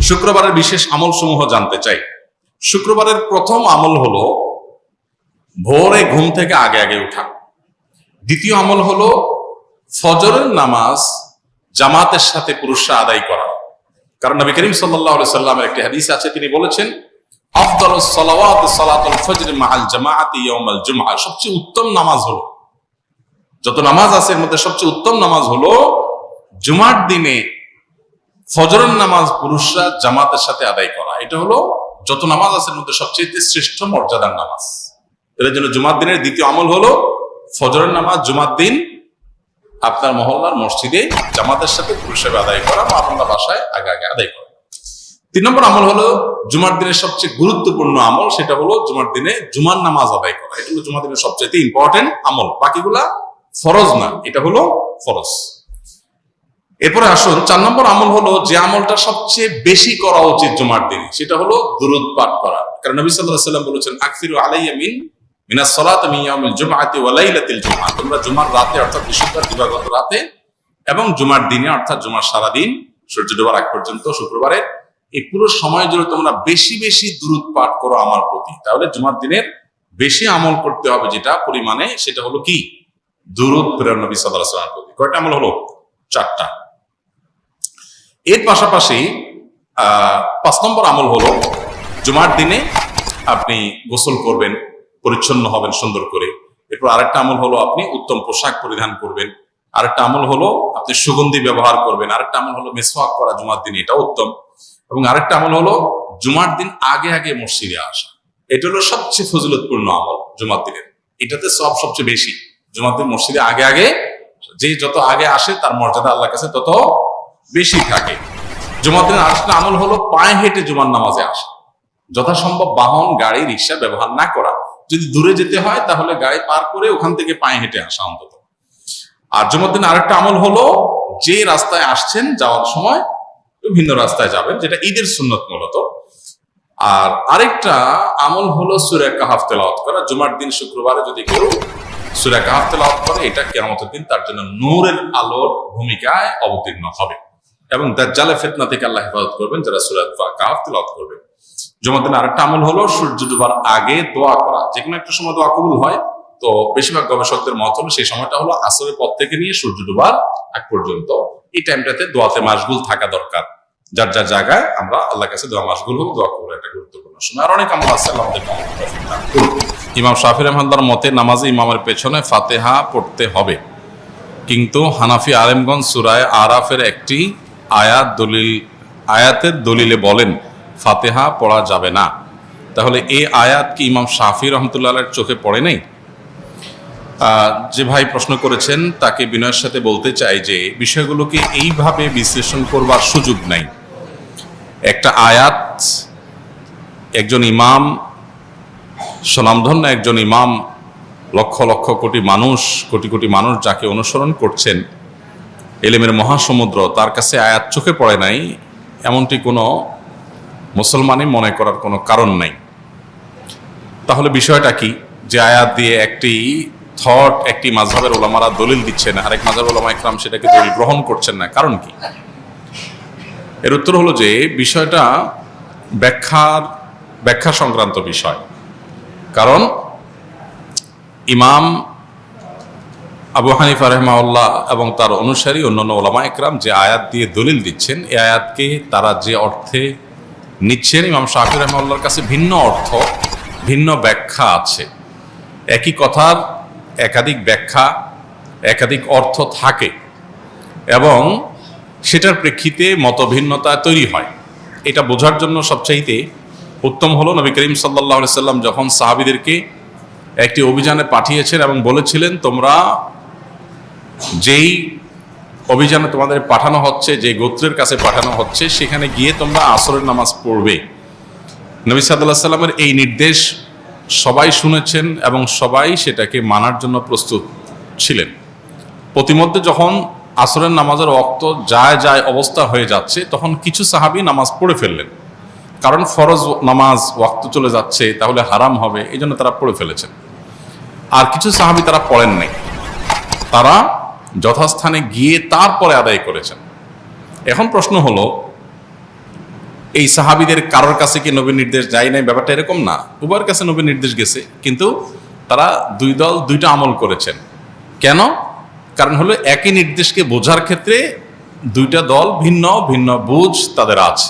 শুক্রবারের বিশেষ আমল সমূহ জানতে চাই। শুক্রবারের প্রথম আমল হলো ভোরে ঘুম থেকে আগে আগে উঠা। দ্বিতীয় আমল হলো ফজরের নামাজ জামাতের সাথে পুরুষরা আদায় করা। কারণ নবী করিম সাল্লাল্লাহু আলাইহি সাল্লামের একটি হাদিস আছে, তিনি বলেছেন আফদালুস সালাওয়াত সালাতুল ফজর মাআল জামাআতি ইয়াউমাল জুমআহ। সবচেয়ে উত্তম নামাজ হলো, যত নামাজ আছে এর মধ্যে সবচেয়ে উত্তম নামাজ হলো জুমার দিনে ফজরের নামাজ পুরুষরা জামাতের সাথে আদায় করা। এটা হলো যত নামাজ আছে এর মধ্যে সবচেয়ে শ্রেষ্ঠ মর্যাদার নামাজ। এর জন্য জুমার দিনের দ্বিতীয় আমল হলো ফজরের নামাজ জুমার দিন আপনার মহল্লার মসজিদে জামাতের সাথে পুরুষরা আদায় করা বা আপনার বাসায় আগে আগে আদায় করা। 3 নম্বর আমল হলো জুমার দিনের সবচেয়ে গুরুত্বপূর্ণ আমল, সেটা হলো জুমার দিনে জুমার নামাজ আদায় করা। এটা হলো জুমার দিনের সবচেয়ে ইম্পর্টেন্ট আমল, বাকিগুলা ফরজ না, এটা হলো ফরজ। এরপরে আসুন 4 নম্বর আমল হলো যে আমলটা সবচেয়ে বেশি করা উচিত জুমার দিনে, সেটা হলো দুরূদ পাঠ করা। কারণ নবী সাল্লাল্লাহু আলাইহি সাল্লাম বলেছেন আকসিরু আলাইয়া মিনাস সালাতি মিন ইয়াউমিল জুমআতি ওয়া লাইলাতিল জুমআহ। তোমরা জুমার রাতে অর্থাৎ বৃহস্পতিবার দিবাগত রাতে এবং জুমার দিনে অর্থাৎ জুমার সারা দিন সূর্য ডোবার আগ পর্যন্ত শুক্রবারে এই পুরো সময় জুড়ে তোমরা বেশি বেশি দুরূদ পাঠ করো আমার প্রতি। তাহলে জুমার দিনের বেশি আমল করতে হবে যেটা পরিমাণে, সেটা হলো কি দুরূদ প্রেরণ নবী সাল্লাল্লাহু আলাইহি ওয়াসাল্লামের প্রতি। কয়টা আমল হলো? 4টা। এর পাশাপাশি 5 নম্বর আমল হলো জুমার দিনে আপনি গোসল করবেন, পরিচ্ছন্ন হবেন সুন্দর করে। এরপর আরেকটা আমল হলো আপনি উত্তম পোশাক পরিধান করবেন। আরেকটা আমল হলো আপনি সুগন্ধি ব্যবহার করবেন। আরেকটা আমল হলো মিসওয়াক করা জুমার দিন, এটা উত্তম। এবং আরেকটা আমল হলো জুমার দিন আগে আগে মসজিদে আসা। এটা হলো সবচেয়ে ফজিলতপূর্ণ আমল জুমার দিনের, এটাতে সব সবচেয়ে বেশি। জুমার দিন মসজিদে আগে আগে, যে যত আগে আসে তার মর্যাদা আল্লাহর কাছে তত বেশি থাকে। জুমার দিনের আরেকটা আমল হলো পায়ে হেঁটে জুমার নামাজে আসা। যথাসম্ভব বাহন, গাড়ি, রিক্সা ব্যবহার না করা। যদি দূরে যেতে হয় তাহলে গাড়ি পার করে ওখান থেকে পায়ে হেঁটে আসা অন্তত। আর জুমার দিন আরেকটা আমল হলো যে রাস্তায় আসছেন যাওয়ার সময় ভিন্ন রাস্তায় যাবেন, যেটা ঈদের সুন্নত মূলত। আর আরেকটা আমল হলো সূরা কাহফ তেলাওয়াত করা। জুমার দিন শুক্রবারে যদি কেউ সূরা কাহফ তেলাওয়াত করে, এটা কিয়ামতের দিন তার জন্য নূরের আলোর ভূমিকায় অবতীর্ণ হবে এবং দাজ্জালের ফিতনা থেকে আল্লাহ হেফাজত করবেন যারা সূরা কাহফ তেলাওয়াত করবে। জুমার দিন আরেকটা আমল হলো সূর্য ডোবার আগে দোয়া করা। যে কোনো একটা সময় দোয়া কবুল হয়, তো বেশিরভাগ গবেষকদের মত হলো সেই সময়টা হলো আসরের পর থেকে নিয়ে সূর্য ডোবার আগ পর্যন্ত। এই টাইমটাতে দোয়াতে মাশগুল থাকা দরকার। যার যার জায়গায় আমরা আল্লাহর কাছে দোয়া মাশগুল হবো, দোয়া করবো, একটা গুরুত্বপূর্ণ সময়। আর অনেক আমল আছে, আল্লাহ আমাদের ইমাম শাফি রাহমাতুল্লাহর মতে নামাজে ইমামের পেছনে ফাতিহা পড়তে হবে, কিন্তু হানাফি আলেমগণ সূরা আরাফের একটি আয়াতের দলিলে বলেন ফাতিহা পড়া যাবে না। তাহলে এই আয়াত কি ইমাম শাফি রহমতুল্লাহের চোখে পড়ে নেই? যে ভাই প্রশ্ন করেছেন তাকে বিনয়ের সাথে বলতে চাই যে বিষয়গুলোকে এইভাবে বিশ্লেষণ করবার সুযোগ নাই। একটা আয়াত, একজন ইমাম, স্বনামধন্য একজন ইমাম, লক্ষ লক্ষ কোটি কোটি মানুষ যাকে অনুসরণ করছেন, ইলমের মহাসমুদ্র, তার কাছে আয়াত চোখে পড়ে নাই এমনটি কোনো মুসলমানই মনে করার কোনো কারণ নাই। তাহলে বিষয়টা কি? যে আয়াত দিয়ে একটি মাযহাবের ওলামারা দলিল দিচ্ছেন, আরেক মাযহাবের ওলামা ইকরাম সেটাকে দলিল গ্রহণ করছেন না, কারণ কি? এর উত্তর হলো যে বিষয়টা ব্যাখ্যা সংক্রান্ত বিষয়। কারণ ইমাম আবু হানিফা রাহিমাহুল্লাহ এবং তার অনুসারী অন্যান্য ওলামা ইকরাম যে আয়াত দিয়ে দলিল দিচ্ছেন, এই আয়াতকে তারা যে অর্থে নিচ্ছেন, ইমাম শাফি রাহিমাহুল্লাহর কাছে ভিন্ন অর্থ, ভিন্ন ব্যাখ্যা আছে। একই কথার একাধিক ব্যাখ্যা, একাধিক অর্থ থাকে এবং সেটার প্রেক্ষিতে মতভিন্নতা তৈরি হয়। এটা বোঝার জন্য সবচাইতে উত্তম হলো নবী করিম সাল্লাল্লাহু আলাইহি সাল্লাম যখন সাহাবীদেরকে একটি অভিযানে পাঠিয়েছেন এবং বলেছিলেন তোমরা যেই অভিযানে তোমাদের পাঠানো হচ্ছে, যে গোত্রের কাছে পাঠানো হচ্ছে, সেখানে গিয়ে তোমরা আসরের নামাজ পড়বে। নবী সাল্লাল্লাহু আলাইহি সাল্লামের এই নির্দেশ সবাই শুনেছেন এবং সবাই সেটাকে মানার জন্য প্রস্তুত ছিলেন। প্রতিমধ্যে যখন আসরের নামাজের ওয়াক্ত যায় অবস্থা হয়ে যাচ্ছে, তখন কিছু সাহাবী নামাজ পড়ে ফেললেন। কারণ ফরজ নামাজ ওয়াক্ত চলে যাচ্ছে, তাহলে হারাম হবে, এই জন্য তারা পড়ে ফেলেছেন। আর কিছু সাহাবী তারা পড়েন নাই, তারা যথাস্থানে গিয়ে তারপরে আদায় করেছেন। এখন প্রশ্ন হলো এই সাহাবীদের কারোর কাছে কি নবীর নির্দেশ যায় নাই? ব্যাপারটা এরকম না, উভয়ের কাছে নবীর নির্দেশ গেছে, কিন্তু তারা দুই দল দুইটা আমল করেছেন। কেন? কারণ হলো একই নির্দেশকে বোঝার ক্ষেত্রে দুইটা দল ভিন্ন ভিন্ন বুঝ তাদের আছে।